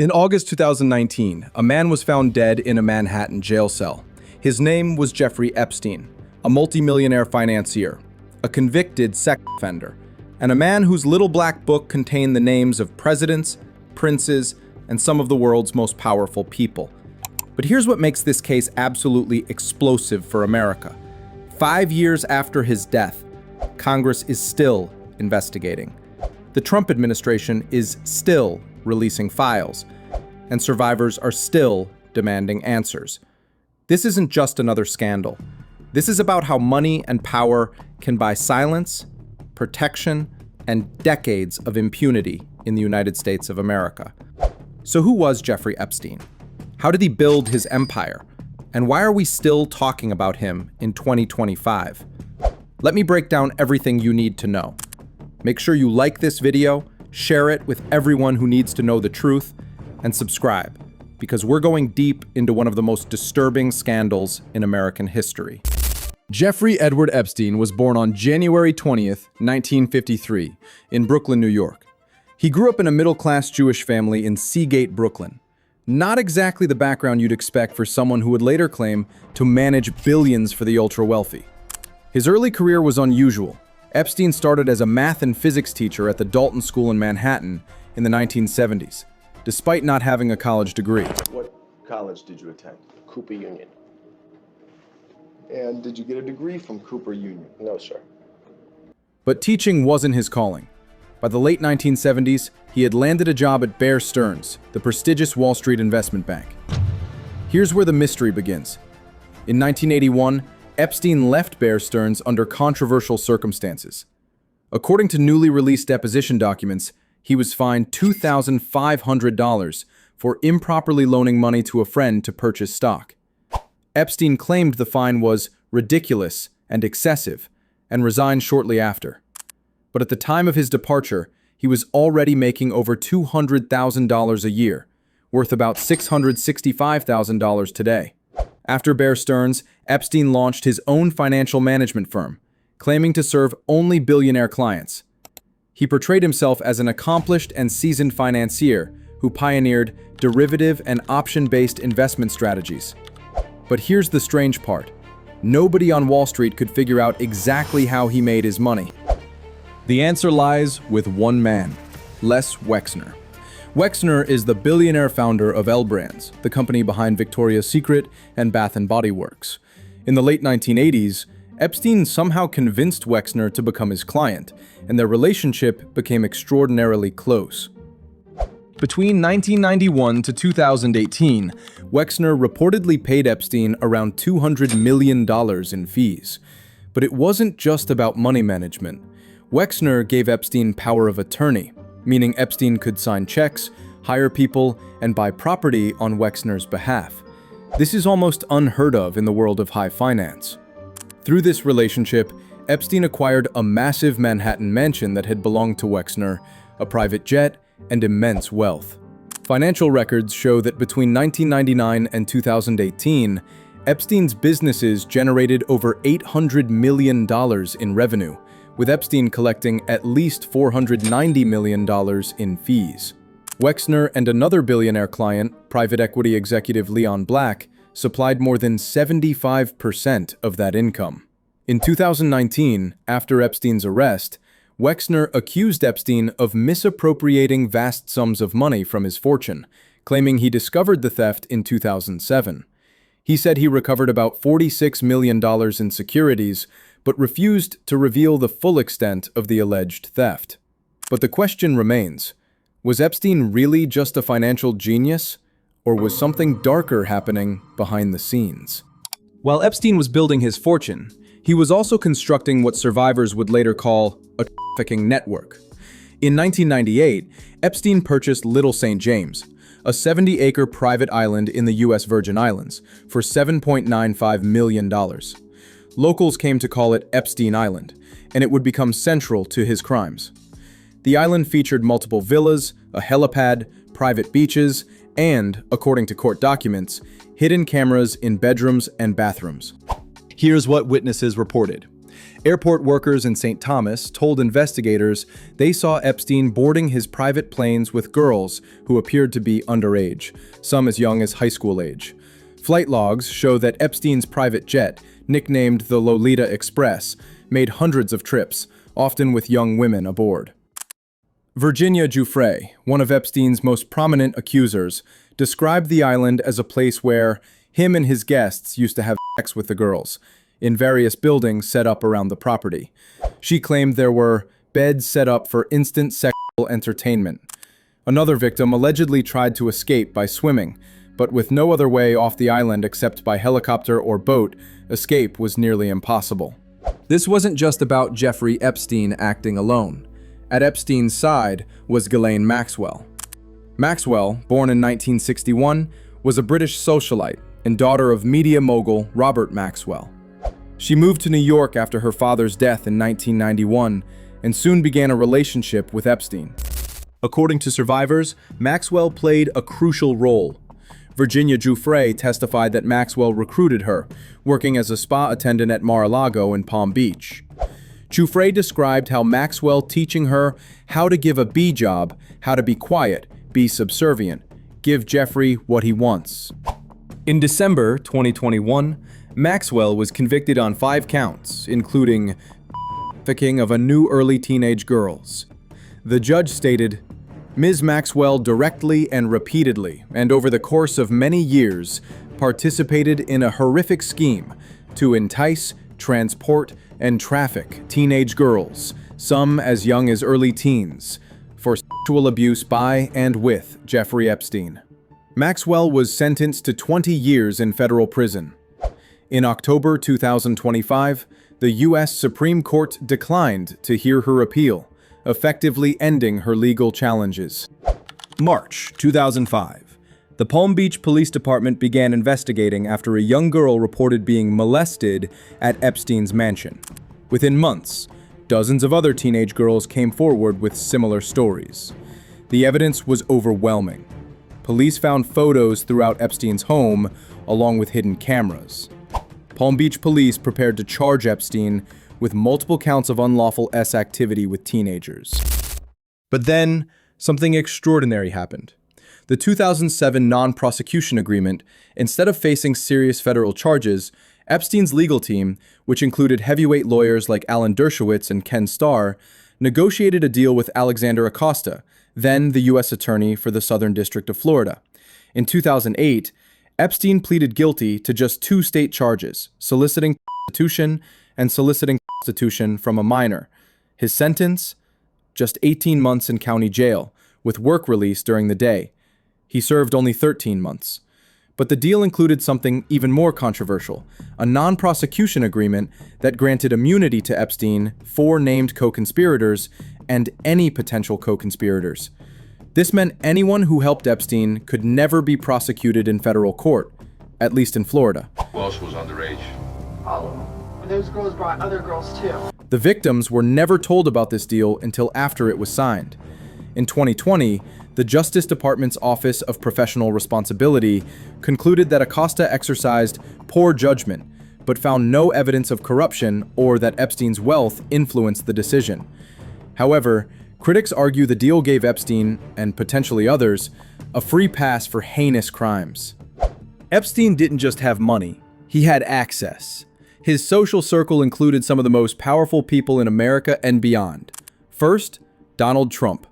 In August 2019, a man was found dead in a Manhattan jail cell. His name was Jeffrey Epstein, a multimillionaire financier, a convicted sex offender, and a man whose little black book contained the names of presidents, princes, and some of the world's most powerful people. But here's what makes this case absolutely explosive for America. 5 years after his death, Congress is still investigating. The Trump administration is still releasing files, and survivors are still demanding answers. This isn't just another scandal. This is about how money and power can buy silence, protection, and decades of impunity in the United States of America. So who was Jeffrey Epstein? How did he build his empire? And why are we still talking about him in 2025? Let me break down everything you need to know. Make sure you like this video, share it with everyone who needs to know the truth, and subscribe, because we're going deep into one of the most disturbing scandals in American history. Jeffrey Edward Epstein was born on January 20th, 1953, in Brooklyn, New York. He grew up in a middle-class Jewish family in Seagate, Brooklyn. Not exactly the background you'd expect for someone who would later claim to manage billions for the ultra-wealthy. His early career was unusual. Epstein started as a math and physics teacher at the Dalton School in Manhattan in the 1970s, despite not having a college degree. What college did you attend? Cooper Union. And did you get a degree from Cooper Union? No, sir. But teaching wasn't his calling. By the late 1970s, he had landed a job at Bear Stearns, the prestigious Wall Street investment bank. Here's where the mystery begins. In 1981, Epstein left Bear Stearns under controversial circumstances. According to newly released deposition documents, he was fined $2,500 for improperly loaning money to a friend to purchase stock. Epstein claimed the fine was ridiculous and excessive and resigned shortly after. But at the time of his departure, he was already making over $200,000 a year, worth about $665,000 today. After Bear Stearns, Epstein launched his own financial management firm, claiming to serve only billionaire clients. He portrayed himself as an accomplished and seasoned financier who pioneered derivative and option-based investment strategies. But here's the strange part. Nobody on Wall Street could figure out exactly how he made his money. The answer lies with one man, Les Wexner. Wexner is the billionaire founder of L Brands, the company behind Victoria's Secret and Bath & Body Works. In the late 1980s, Epstein somehow convinced Wexner to become his client, and their relationship became extraordinarily close. Between 1991 to 2018, Wexner reportedly paid Epstein around $200 million in fees. But it wasn't just about money management. Wexner gave Epstein power of attorney, meaning Epstein could sign checks, hire people, and buy property on Wexner's behalf. This is almost unheard of in the world of high finance. Through this relationship, Epstein acquired a massive Manhattan mansion that had belonged to Wexner, a private jet, and immense wealth. Financial records show that between 1999 and 2018, Epstein's businesses generated over $800 million in revenue, with Epstein collecting at least $490 million in fees. Wexner and another billionaire client, private equity executive Leon Black, supplied more than 75% of that income. In 2019, after Epstein's arrest, Wexner accused Epstein of misappropriating vast sums of money from his fortune, claiming he discovered the theft in 2007. He said he recovered about $46 million in securities, but refused to reveal the full extent of the alleged theft. But the question remains, was Epstein really just a financial genius, or was something darker happening behind the scenes? While Epstein was building his fortune, he was also constructing what survivors would later call a trafficking network. In 1998, Epstein purchased Little St. James, a 70-acre private island in the U.S. Virgin Islands, for $7.95 million. Locals came to call it Epstein Island, and it would become central to his crimes. The island featured multiple villas, a helipad, private beaches, and, according to court documents, hidden cameras in bedrooms and bathrooms. Here's what witnesses reported. Airport workers in St. Thomas told investigators they saw Epstein boarding his private planes with girls who appeared to be underage, some as young as high school age. Flight logs show that Epstein's private jet, nicknamed the Lolita Express, made hundreds of trips, often with young women aboard. Virginia Giuffre, one of Epstein's most prominent accusers, described the island as a place where him and his guests used to have sex with the girls, in various buildings set up around the property. She claimed there were beds set up for instant sexual entertainment. Another victim allegedly tried to escape by swimming, but with no other way off the island except by helicopter or boat, escape was nearly impossible. This wasn't just about Jeffrey Epstein acting alone. At Epstein's side was Ghislaine Maxwell. Maxwell, born in 1961, was a British socialite and daughter of media mogul Robert Maxwell. She moved to New York after her father's death in 1991 and soon began a relationship with Epstein. According to survivors, Maxwell played a crucial role. Virginia Giuffre testified that Maxwell recruited her, working as a spa attendant at Mar-a-Lago in Palm Beach. Giuffre described how Maxwell teaching her how to give a B job, how to be quiet, be subservient, give Jeffrey what he wants. In December 2021, Maxwell was convicted on 5 counts, including trafficking of a new early teenage girls. The judge stated, Ms. Maxwell directly and repeatedly, and over the course of many years, participated in a horrific scheme to entice, transport, and traffic teenage girls, some as young as early teens, for sexual abuse by and with Jeffrey Epstein. Maxwell was sentenced to 20 years in federal prison. In October 2025, the U.S. Supreme Court declined to hear her appeal, effectively ending her legal challenges. March 2005. The Palm Beach Police Department began investigating after a young girl reported being molested at Epstein's mansion. Within months, dozens of other teenage girls came forward with similar stories. The evidence was overwhelming. Police found photos throughout Epstein's home, along with hidden cameras. Palm Beach police prepared to charge Epstein with multiple counts of unlawful S activity with teenagers. But then, something extraordinary happened. The 2007 non-prosecution agreement, instead of facing serious federal charges, Epstein's legal team, which included heavyweight lawyers like Alan Dershowitz and Ken Starr, negotiated a deal with Alexander Acosta, then the U.S. Attorney for the Southern District of Florida. In 2008, Epstein pleaded guilty to just 2 state charges, soliciting prostitution and soliciting prostitution from a minor. His sentence? Just 18 months in county jail, with work release during the day. He served only 13 months. But the deal included something even more controversial, a non-prosecution agreement that granted immunity to Epstein, 4 named co-conspirators, and any potential co-conspirators. This meant anyone who helped Epstein could never be prosecuted in federal court, at least in Florida. Who else was underage? All of them. Those girls brought other girls too. The victims were never told about this deal until after it was signed. In 2020, the Justice Department's Office of Professional Responsibility concluded that Acosta exercised poor judgment, but found no evidence of corruption or that Epstein's wealth influenced the decision. However, critics argue the deal gave Epstein, and potentially others, a free pass for heinous crimes. Epstein didn't just have money, he had access. His social circle included some of the most powerful people in America and beyond. First, Donald Trump.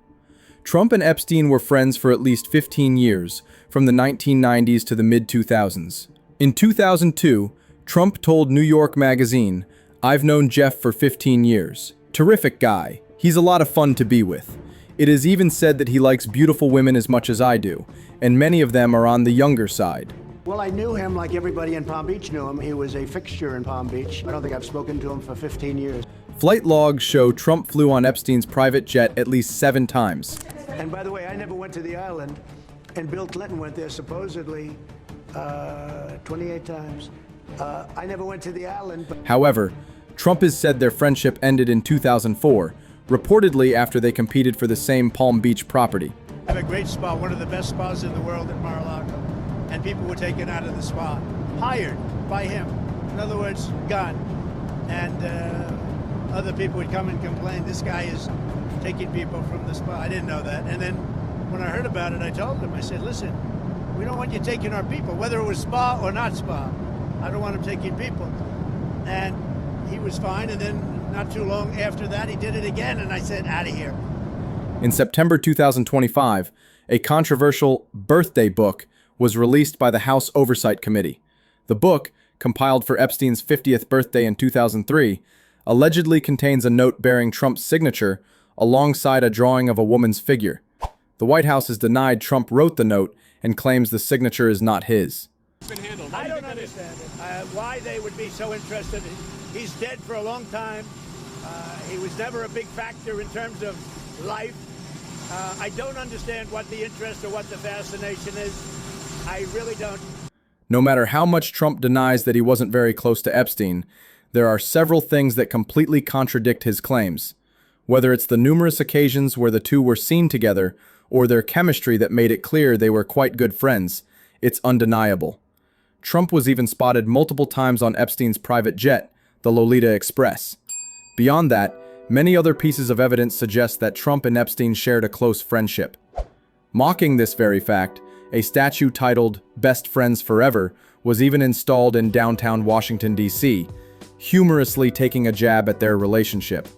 Trump and Epstein were friends for at least 15 years, from the 1990s to the mid-2000s. In 2002, Trump told New York Magazine, "I've known Jeff for 15 years. Terrific guy. He's a lot of fun to be with. It is even said that he likes beautiful women as much as I do, and many of them are on the younger side." Well, I knew him like everybody in Palm Beach knew him. He was a fixture in Palm Beach. I don't think I've spoken to him for 15 years. Flight logs show Trump flew on Epstein's private jet at least 7 times. And by the way, I never went to the island, and Bill Clinton went there supposedly 28 times. I never went to the island. But However, Trump has said their friendship ended in 2004, reportedly after they competed for the same Palm Beach property. I have a great spa, one of the best spas in the world at Mar-a-Lago. And people were taken out of the spa, hired by him. In other words, gone. And other people would come and complain, this guy is taking people from the spa. I didn't know that. And then when I heard about it, I told him, I said, listen, we don't want you taking our people, whether it was spa or not spa. I don't want him taking people. And he was fine, and then not too long after that, he did it again, and I said, out of here. In September 2025, a controversial birthday book was released by the House Oversight Committee. The book, compiled for Epstein's 50th birthday in 2003, allegedly contains a note bearing Trump's signature alongside a drawing of a woman's figure. The White House has denied Trump wrote the note and claims the signature is not his. I don't understand it. Why they would be so interested. He's dead for a long time. He was never a big factor in terms of life. I don't understand what the interest or what the fascination is. I really don't. No matter how much Trump denies that he wasn't very close to Epstein, there are several things that completely contradict his claims. Whether it's the numerous occasions where the two were seen together, or their chemistry that made it clear they were quite good friends, it's undeniable. Trump was even spotted multiple times on Epstein's private jet, the Lolita Express. Beyond that, many other pieces of evidence suggest that Trump and Epstein shared a close friendship. Mocking this very fact, a statue titled "Best Friends Forever" was even installed in downtown Washington, D.C., humorously taking a jab at their relationship.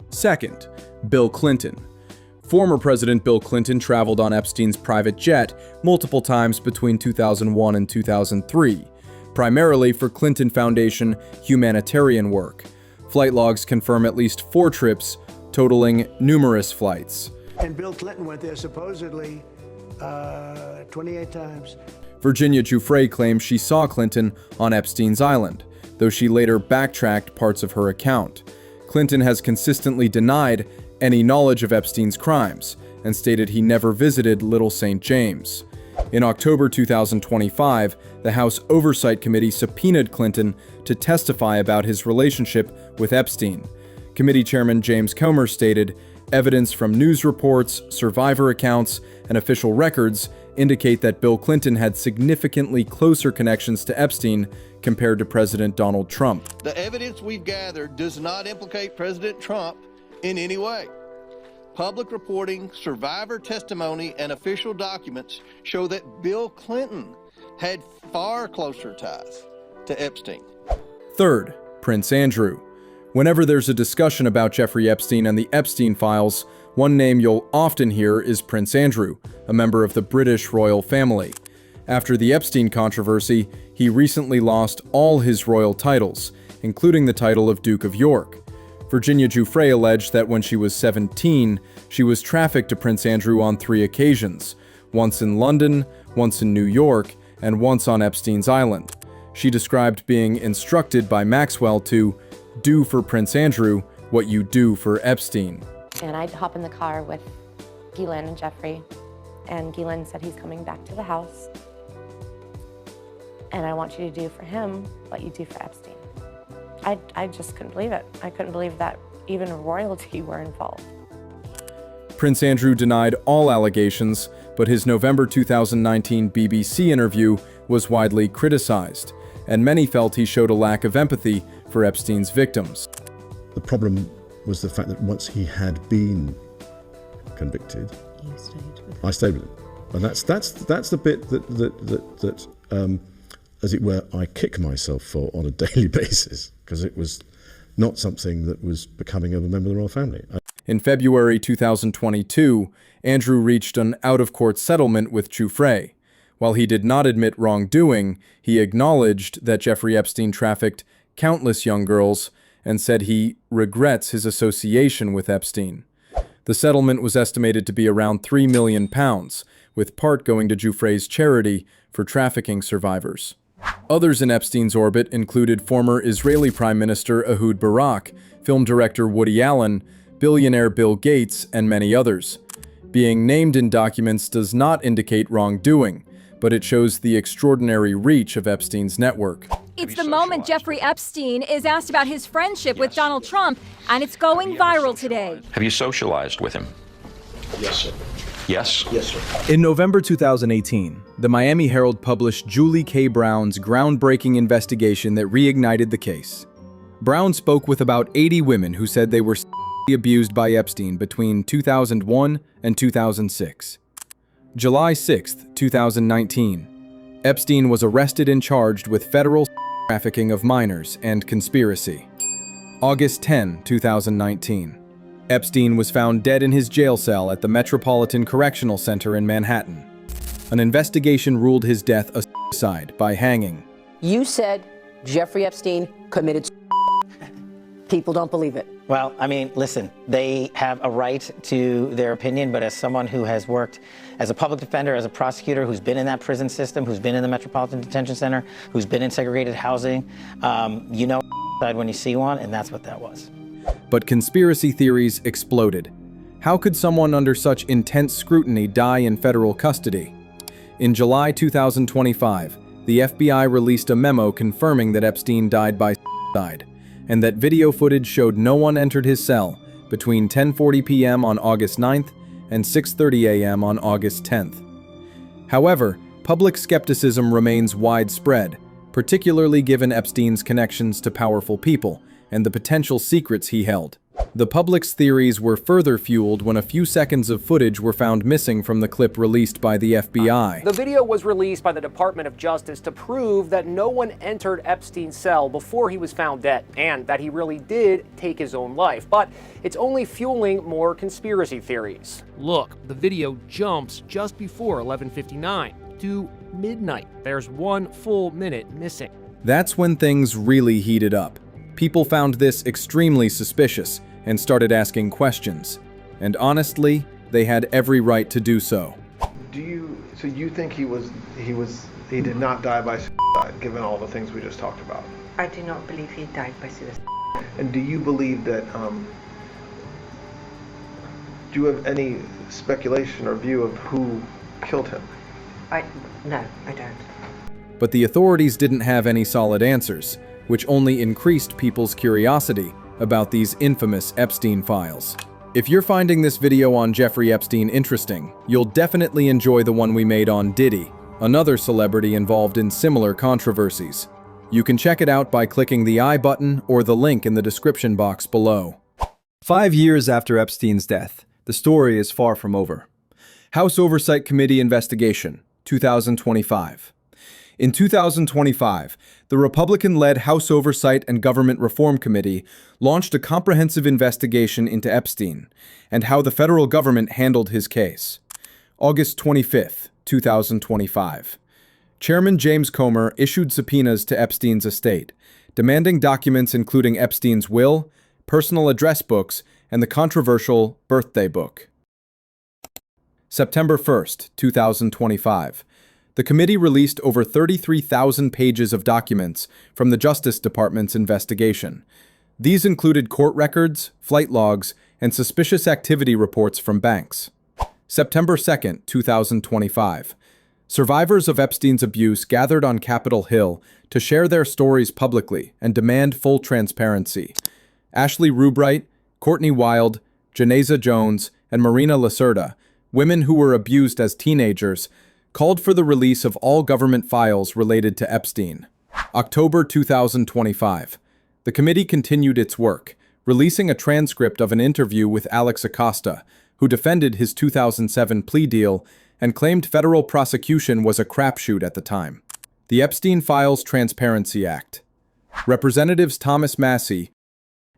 Second, Bill Clinton. Former President Bill Clinton traveled on Epstein's private jet multiple times between 2001 and 2003, primarily for Clinton Foundation humanitarian work. Flight logs confirm at least 4 trips, totaling numerous flights. And Bill Clinton went there supposedly 28 times. Virginia Giuffre claims she saw Clinton on Epstein's island, though she later backtracked parts of her account. Clinton has consistently denied any knowledge of Epstein's crimes and stated he never visited Little St. James. In October 2025, the House Oversight Committee subpoenaed Clinton to testify about his relationship with Epstein. Committee Chairman James Comer stated, "Evidence from news reports, survivor accounts, and official records indicate that Bill Clinton had significantly closer connections to Epstein compared to President Donald Trump." The evidence we've gathered does not implicate President Trump in any way. Public reporting, survivor testimony, and official documents show that Bill Clinton had far closer ties to Epstein. Third, Prince Andrew. Whenever there's a discussion about Jeffrey Epstein and the Epstein Files, one name you'll often hear is Prince Andrew, a member of the British royal family. After the Epstein controversy, he recently lost all his royal titles, including the title of Duke of York. Virginia Giuffre alleged that when she was 17, she was trafficked to Prince Andrew on 3 occasions, once in London, once in New York, and once on Epstein's island. She described being instructed by Maxwell to do for Prince Andrew what you do for Epstein. And I'd hop in the car with Ghislaine and Jeffrey, and Ghislaine said he's coming back to the house, and I want you to do for him what you do for Epstein. I just couldn't believe it. I couldn't believe that even royalty were involved. Prince Andrew denied all allegations, but his November 2019 BBC interview was widely criticized, and many felt he showed a lack of empathy for Epstein's victims. The problem was the fact that once he had been convicted, I stayed with him, and that's the bit that as it were, I kick myself for on a daily basis, because it was not something that was becoming of a member of the royal family. In February 2022, Andrew reached an out-of-court settlement with Giuffre. While he did not admit wrongdoing, he acknowledged that Jeffrey Epstein trafficked countless young girls and said he regrets his association with Epstein. The settlement was estimated to be around £3 million, with part going to Giuffre's charity for trafficking survivors. Others in Epstein's orbit included former Israeli Prime Minister Ehud Barak, film director Woody Allen, billionaire Bill Gates, and many others. Being named in documents does not indicate wrongdoing, but it shows the extraordinary reach of Epstein's network. It's the moment Jeffrey Epstein is asked about his friendship with Donald Trump, and it's going viral today. Have you socialized with him? Yes, sir. Yes? Yes, sir. In November 2018, the Miami Herald published Julie K. Brown's groundbreaking investigation that reignited the case. Brown spoke with about 80 women who said they were sexually abused by Epstein between 2001 and 2006. July 6, 2019. Epstein was arrested and charged with federal trafficking of minors and conspiracy. August 10, 2019. Epstein was found dead in his jail cell at the Metropolitan Correctional Center in Manhattan. An investigation ruled his death a suicide by hanging. You said Jeffrey Epstein committed suicide. People don't believe it. Well, I mean, listen, they have a right to their opinion, but as someone who has worked as a public defender, as a prosecutor, who's been in that prison system, who's been in the Metropolitan Detention Center, who's been in segregated housing, you know when you see one, and that's what that was. But conspiracy theories exploded. How could someone under such intense scrutiny die in federal custody? In July 2025, the FBI released a memo confirming that Epstein died by suicide, and that video footage showed no one entered his cell between 10:40 p.m. on August 9th and 6:30 a.m. on August 10th. However, public skepticism remains widespread, particularly given Epstein's connections to powerful people and the potential secrets he held. The public's theories were further fueled when a few seconds of footage were found missing from the clip released by the FBI. The video was released by the Department of Justice to prove that no one entered Epstein's cell before he was found dead, and that he really did take his own life. But it's only fueling more conspiracy theories. Look, the video jumps just before 11:59 to midnight. There's one full minute missing. That's when things really heated up. People found this extremely suspicious and started asking questions. And honestly, they had every right to do so. So you think he did not die by suicide, given all the things we just talked about? I do not believe he died by suicide. And do you believe that, do you have any speculation or view of who killed him? No, I don't. But the authorities didn't have any solid answers, which only increased people's curiosity about these infamous Epstein files. If you're finding this video on Jeffrey Epstein interesting, you'll definitely enjoy the one we made on Diddy, another celebrity involved in similar controversies. You can check it out by clicking the I button or the link in the description box below. 5 years after Epstein's death, the story is far from over. House Oversight Committee investigation, 2025. In 2025, the Republican-led House Oversight and Government Reform Committee launched a comprehensive investigation into Epstein and how the federal government handled his case. August 25, 2025. Chairman James Comer issued subpoenas to Epstein's estate, demanding documents including Epstein's will, personal address books, and the controversial birthday book. September 1st, 2025. The committee released over 33,000 pages of documents from the Justice Department's investigation. These included court records, flight logs, and suspicious activity reports from banks. September 2nd, 2025. Survivors of Epstein's abuse gathered on Capitol Hill to share their stories publicly and demand full transparency. Ashley Rubright, Courtney Wild, Janeza Jones, and Marina Lacerda, women who were abused as teenagers, called for the release of all government files related to Epstein. October 2025. The committee continued its work, releasing a transcript of an interview with Alex Acosta, who defended his 2007 plea deal and claimed federal prosecution was a crapshoot at the time. The Epstein Files Transparency Act. Representatives Thomas Massie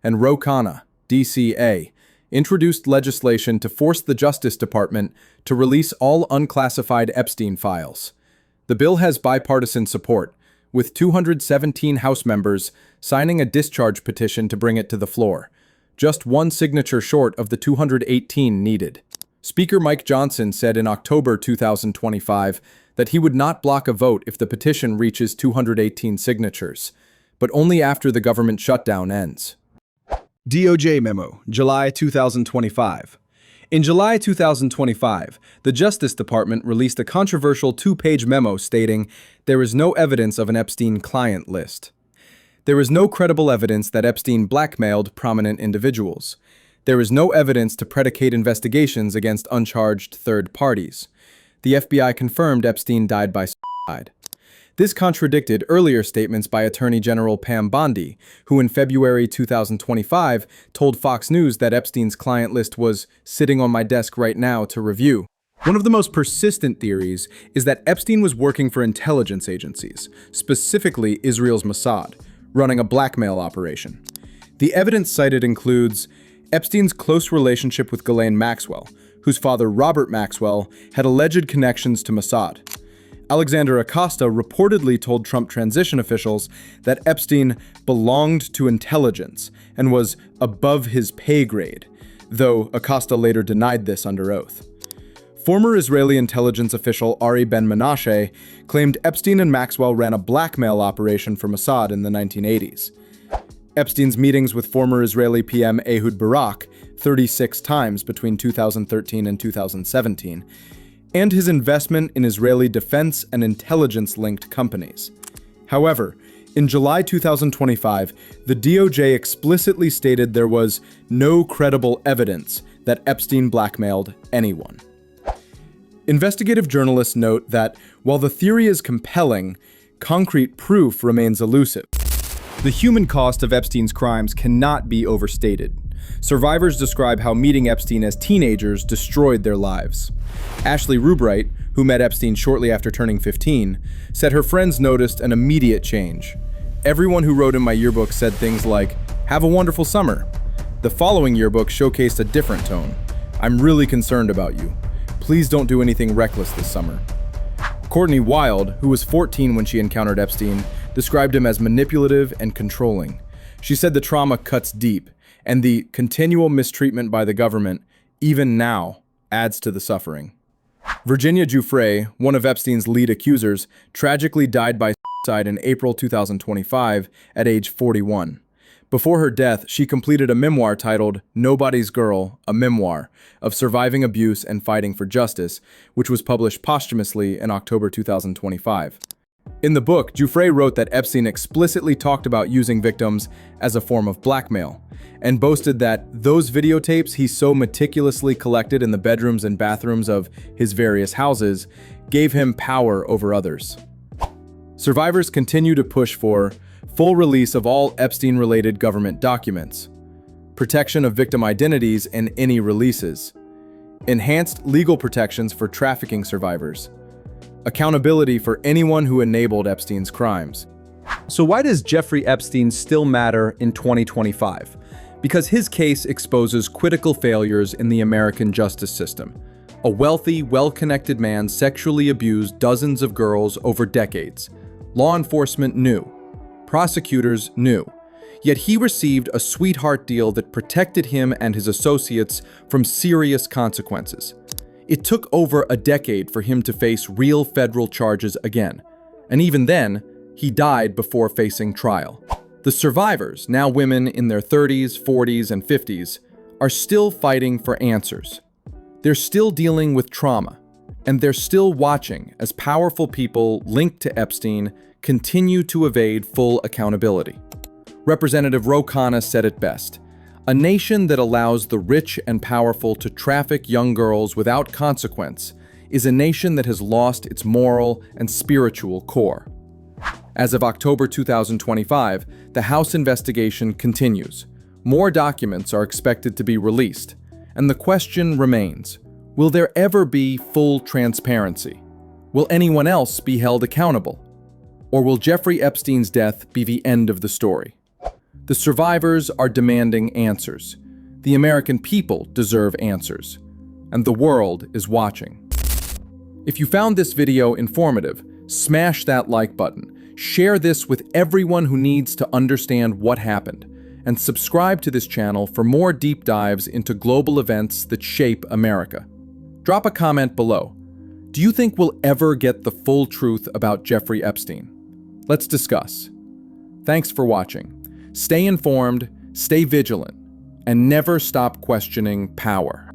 and Ro Khanna, DCA, introduced legislation to force the Justice Department to release all unclassified Epstein files. The bill has bipartisan support, with 217 House members signing a discharge petition to bring it to the floor, just one signature short of the 218 needed. Speaker Mike Johnson said in October 2025 that he would not block a vote if the petition reaches 218 signatures, but only after the government shutdown ends. DOJ memo, July 2025. In July 2025, the Justice Department released a controversial two-page memo stating there is no evidence of an Epstein client list. There is no credible evidence that Epstein blackmailed prominent individuals. There is no evidence to predicate investigations against uncharged third parties. The FBI confirmed Epstein died by suicide. This contradicted earlier statements by Attorney General Pam Bondi, who in February 2025 told Fox News that Epstein's client list was sitting on my desk right now to review. One of the most persistent theories is that Epstein was working for intelligence agencies, specifically Israel's Mossad, running a blackmail operation. The evidence cited includes Epstein's close relationship with Ghislaine Maxwell, whose father Robert Maxwell had alleged connections to Mossad. Alexander Acosta reportedly told Trump transition officials that Epstein belonged to intelligence and was above his pay grade, though Acosta later denied this under oath. Former Israeli intelligence official Ari Ben-Menashe claimed Epstein and Maxwell ran a blackmail operation for Mossad in the 1980s. Epstein's meetings with former Israeli PM Ehud Barak 36 times between 2013 and 2017, and his investment in Israeli defense and intelligence-linked companies. However, in July 2025, the DOJ explicitly stated there was no credible evidence that Epstein blackmailed anyone. Investigative journalists note that while the theory is compelling, concrete proof remains elusive. The human cost of Epstein's crimes cannot be overstated. Survivors describe how meeting Epstein as teenagers destroyed their lives. Ashley Rubright, who met Epstein shortly after turning 15, said her friends noticed an immediate change. Everyone who wrote in my yearbook said things like, "Have a wonderful summer." The following yearbook showcased a different tone. "I'm really concerned about you. Please don't do anything reckless this summer." Courtney Wild, who was 14 when she encountered Epstein, described him as manipulative and controlling. She said the trauma cuts deep, and the continual mistreatment by the government, even now, adds to the suffering. Virginia Giuffre, one of Epstein's lead accusers, tragically died by suicide in April 2025 at age 41. Before her death, she completed a memoir titled Nobody's Girl, a Memoir of Surviving Abuse and Fighting for Justice, which was published posthumously in October 2025. In the book, Giuffre wrote that Epstein explicitly talked about using victims as a form of blackmail, and boasted that those videotapes he so meticulously collected in the bedrooms and bathrooms of his various houses gave him power over others. Survivors continue to push for full release of all Epstein-related government documents, protection of victim identities and any releases, enhanced legal protections for trafficking survivors, accountability for anyone who enabled Epstein's crimes. So why does Jeffrey Epstein still matter in 2025? Because his case exposes critical failures in the American justice system. A wealthy, well-connected man sexually abused dozens of girls over decades. Law enforcement knew. Prosecutors knew. Yet he received a sweetheart deal that protected him and his associates from serious consequences. It took over a decade for him to face real federal charges again, and even then, he died before facing trial. The survivors, now women in their 30s, 40s, and 50s, are still fighting for answers. They're still dealing with trauma, and they're still watching as powerful people linked to Epstein continue to evade full accountability. Representative Ro Khanna said it best: "A nation that allows the rich and powerful to traffic young girls without consequence is a nation that has lost its moral and spiritual core." As of October 2025, the House investigation continues. More documents are expected to be released, and the question remains: will there ever be full transparency? Will anyone else be held accountable? Or will Jeffrey Epstein's death be the end of the story? The survivors are demanding answers. The American people deserve answers. And the world is watching. If you found this video informative, smash that like button, share this with everyone who needs to understand what happened, and subscribe to this channel for more deep dives into global events that shape America. Drop a comment below. Do you think we'll ever get the full truth about Jeffrey Epstein? Let's discuss. Thanks for watching. Stay informed, stay vigilant, and never stop questioning power.